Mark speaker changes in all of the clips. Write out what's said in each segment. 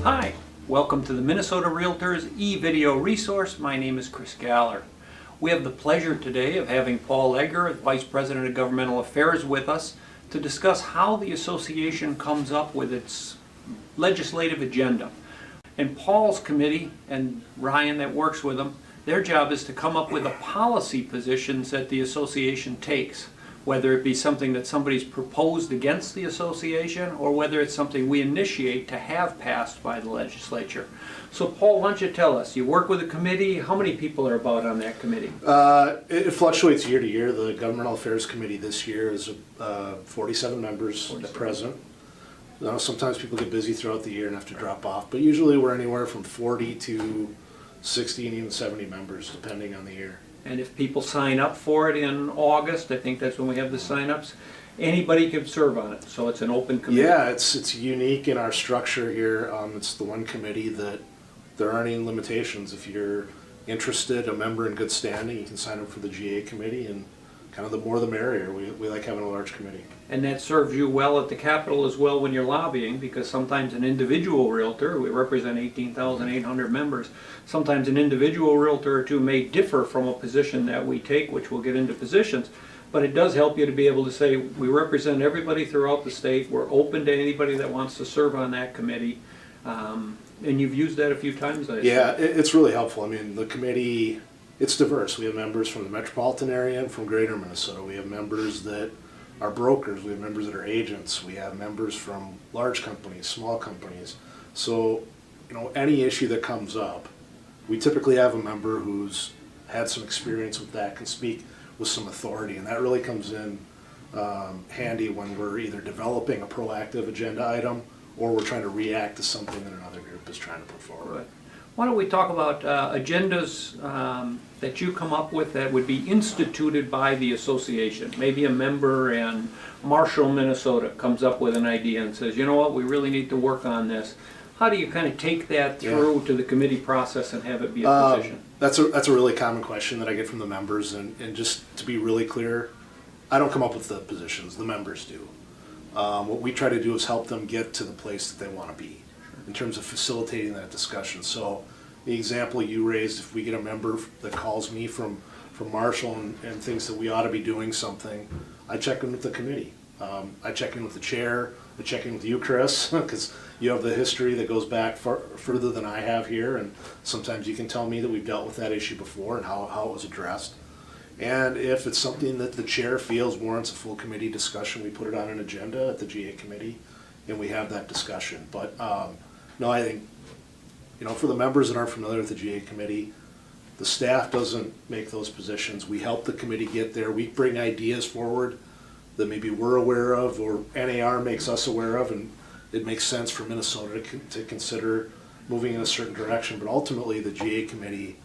Speaker 1: Hi, welcome to the Minnesota Realtors e-video resource. My name is Chris Galler. We have the pleasure today of having Paul Egger, Vice President of Governmental Affairs, with us to discuss how the association comes up with its legislative agenda. And Paul's committee and Ryan that works with them, their job is to come up with the policy positions that the association takes, whether it be something that somebody's proposed against the association or whether it's something we initiate to have passed by the legislature. So Paul, why don't you tell us, you work with a committee, how many people are about on that committee?
Speaker 2: It fluctuates year to year. The Governmental Affairs Committee this year is 47 members at present. Sometimes people get busy throughout the year and have to drop off, but usually we're anywhere from 40 to 60 and even 70 members depending on the year.
Speaker 1: And if people sign up for it in August, I think that's when we have the sign-ups, anybody can serve on it, so it's an open committee.
Speaker 2: Yeah, it's unique in our structure here. It's the one committee that there aren't any limitations. If you're interested, a member in good standing, you can sign up for the GA committee, and kind of the more the merrier. We like having a large committee.
Speaker 1: And that serves you well at the Capitol as well when you're lobbying, because sometimes an individual realtor, we represent 18,800 members, sometimes an individual realtor or two may differ from a position that we take, which we'll get into positions, but it does help you to be able to say, we represent everybody throughout the state, we're open to anybody that wants to serve on that committee, and you've used that a few times, I
Speaker 2: Yeah, it's really helpful. I mean, the committee, it's diverse. We have members from the metropolitan area and from greater Minnesota. We have members that are brokers, we have members that are agents, we have members from large companies, small companies. So, any issue that comes up, we typically have a member who's had some experience with that, can speak with some authority, and that really comes in handy when we're either developing a proactive agenda item or we're trying to react to something that another group is trying to put forward.
Speaker 1: Right. Why don't we talk about agendas that you come up with that would be instituted by the association? Maybe a member in Marshall, Minnesota comes up with an idea and says, you know what, we really need to work on this. How do you kind of take that through to the committee process and have it be a position?
Speaker 2: That's a really common question that I get from the members, and just to be really clear, I don't come up with the positions, the members do. What we try to do is help them get to the place that they want to be in terms of facilitating that discussion. So the example you raised, if we get a member that calls me from Marshall and thinks that we ought to be doing something, I check in with the committee. I check in with the chair, I check in with you, Chris, because you have the history that goes back further than I have here, and sometimes you can tell me that we've dealt with that issue before and how it was addressed. And if it's something that the chair feels warrants a full committee discussion, we put it on an agenda at the GA committee and we have that discussion. But no, I think, for the members that aren't familiar with the GA committee, the staff doesn't make those positions. We help the committee get there. We bring ideas forward that maybe we're aware of or NAR makes us aware of, and it makes sense for Minnesota to consider moving in a certain direction. But ultimately, the GA committee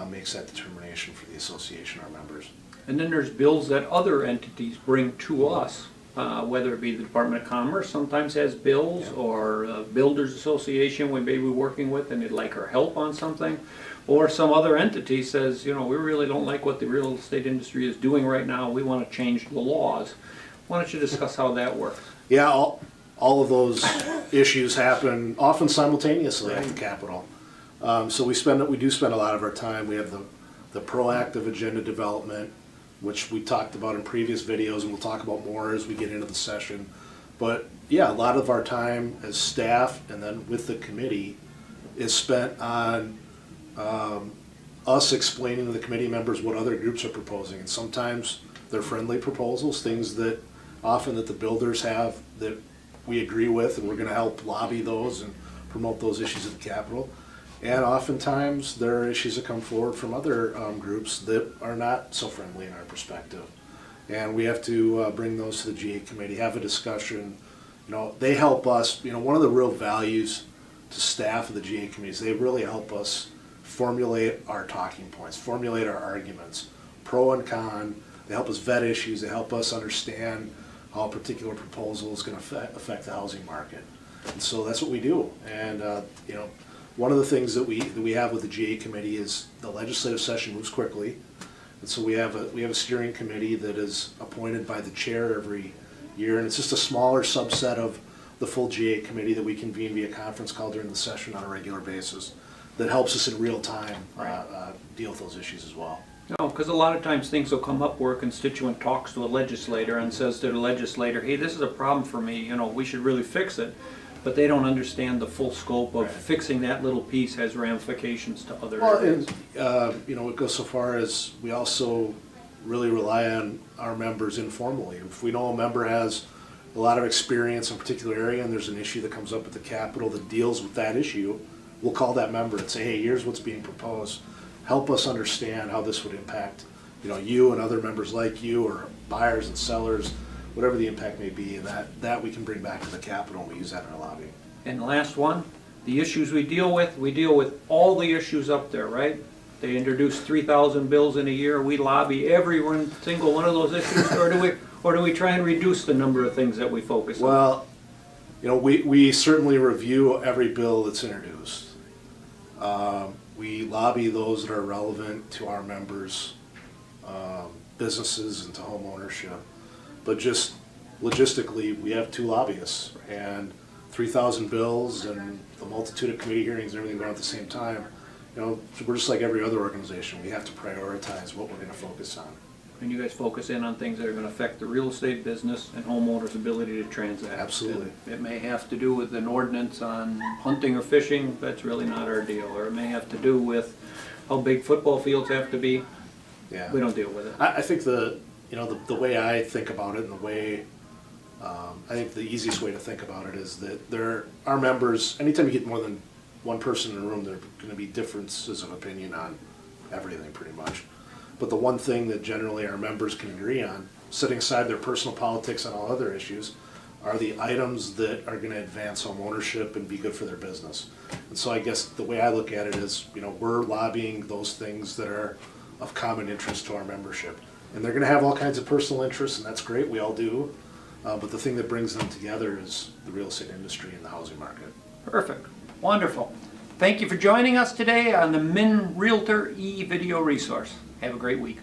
Speaker 2: makes that determination for the association, our members.
Speaker 1: And then there's bills that other entities bring to us, whether it be the Department of Commerce sometimes has bills, or Builders Association we may be working with and they'd like our help on something, or some other entity says, we really don't like what the real estate industry is doing right now, we want to change the laws. Why don't you discuss how that works?
Speaker 2: Yeah, all of those issues happen often simultaneously at the Capitol. So we do spend a lot of our time. We have the proactive agenda development, which we talked about in previous videos, and we'll talk about more as we get into the session. But yeah, a lot of our time as staff and then with the committee is spent on us explaining to the committee members what other groups are proposing. And sometimes they're friendly proposals, things that often that the builders have that we agree with, and we're going to help lobby those and promote those issues at the Capitol. And oftentimes there are issues that come forward from other groups that are not so friendly in our perspective. And we have to bring those to the GA committee, have a discussion. They help us. One of the real values to staff of the GA committee is they really help us formulate our talking points, formulate our arguments, pro and con. They help us vet issues. They help us understand how a particular proposal is going to affect the housing market. And so that's what we do. And one of the things that we have with the GA committee is the legislative session moves quickly, and so we have a steering committee that is appointed by the chair every year, and it's just a smaller subset of the full GA committee that we convene via conference call during the session on a regular basis that helps us in real time deal with those issues as well.
Speaker 1: No, because a lot of times things will come up where a constituent talks to a legislator and says to the legislator, hey, this is a problem for me, you know, we should really fix it. But they don't understand the full scope of fixing that little piece has ramifications to other areas.
Speaker 2: And, you know, it goes so far as we also really rely on our members informally. If we know a member has a lot of experience in a particular area and there's an issue that comes up at the Capitol that deals with that issue, we'll call that member and say, hey, here's what's being proposed. Help us understand how this would impact, you know, you and other members like you, or buyers and sellers, whatever the impact may be, and that we can bring back to the Capitol, and we use that in our lobbying.
Speaker 1: And the last one, the issues we deal with all the issues up there, right? They introduce 3,000 bills in a year, we lobby every single one of those issues, or do we try and reduce the number of things that we focus on?
Speaker 2: Well, you know, we certainly review every bill that's introduced. We lobby those that are relevant to our members' businesses and to home ownership. But just logistically, we have 2 lobbyists and 3,000 bills and the multitude of committee hearings and everything going on at the same time. You know, we're just like every other organization. We have to prioritize what we're going to focus on.
Speaker 1: And you guys focus in on things that are going to affect the real estate business and homeowners' ability to transact.
Speaker 2: Absolutely.
Speaker 1: It may have to do with an ordinance on hunting or fishing, that's really not our deal. Or it may have to do with how big football fields have to be.
Speaker 2: Yeah.
Speaker 1: We don't deal with it.
Speaker 2: I think the way I think about it, and the way I think the easiest way to think about it is that our members, anytime you get more than one person in a room, there are going to be differences of opinion on everything pretty much. But the one thing that generally our members can agree on, setting aside their personal politics and all other issues, are the items that are going to advance home ownership and be good for their business. And so I guess the way I look at it is, you know, we're lobbying those things that are of common interest to our membership. And they're going to have all kinds of personal interests, and that's great, we all do. But the thing that brings them together is the real estate industry and the housing market.
Speaker 1: Perfect. Wonderful. Thank you for joining us today on the MN Realtor e-video resource. Have a great week.